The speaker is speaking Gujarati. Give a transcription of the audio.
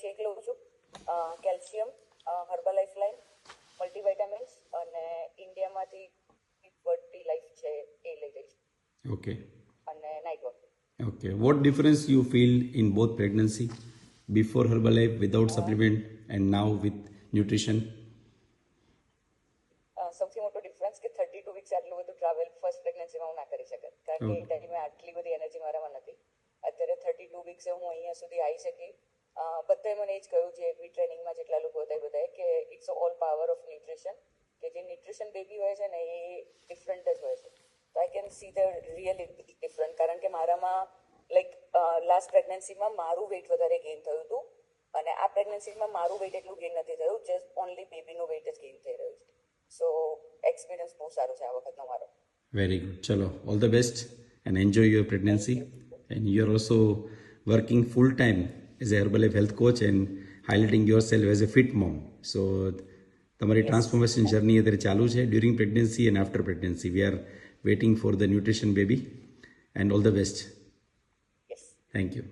શેક લઉં છું, કેલ્શિયમ, હર્બલાઇફ લાઈન, મલ્ટીવાઇટામિન્સ અને ઇન્ડિયામાંથી વર્ટી લાઈફ છે એ લઈ લઈશ. Okay. અને night walk. Okay. What difference you feel in both pregnancy, before Herbalife without supplement and now with nutrition? સૌથી મોટો ડિફરન્સ કે 32 વીક્સ આટલું બધું ટ્રાવેલ ફર્સ્ટ પ્રેગ્નન્સીમાં હું ના કરી શકત, કારણ કે એ ટાઈમે આટલી બધી એનર્જી મારામાં નથી. અત્યારે 32 વીક્સે હું અહીંયા સુધી આવી શકી. બધાએ મને એ જ કહ્યું છે, એવી ટ્રેનિંગમાં જેટલા લોકો હતા એ બધાએ, કે it's all power of nutrition, કે જે ન્યુટ્રિશન બેબી હોય છે ને એ ડિફરન્ટ જ હોય છે. તો I can see the really different, કારણ કે મારામાં લાઈક લાસ્ટ પ્રેગ્નન્સીમાં મારું વેઇટ વધારે ગેઇન થયું હતું અને આ પ્રેગ્નન્સીમાં મારું વેઇટ એટલું ગેઇન નથી થયું, જસ્ટ ઓનલી બેબીનું વેઇટ જ ગેઇન થઈ રહ્યું છે. સો એક્સપિરિયન્સ બહુ સારું છે આ વખતનો મારો. Very good. Chalo, all the best and enjoy your pregnancy. And you're also working full time as a Herbalife health coach and highlighting yourself as a fit mom. So, તમારી ટ્રાન્સફોર્મેશન જર્ની અત્યારે ચાલુ છે during pregnancy and after pregnancy. We are waiting for the nutrition baby and all the best. Yes, thank you.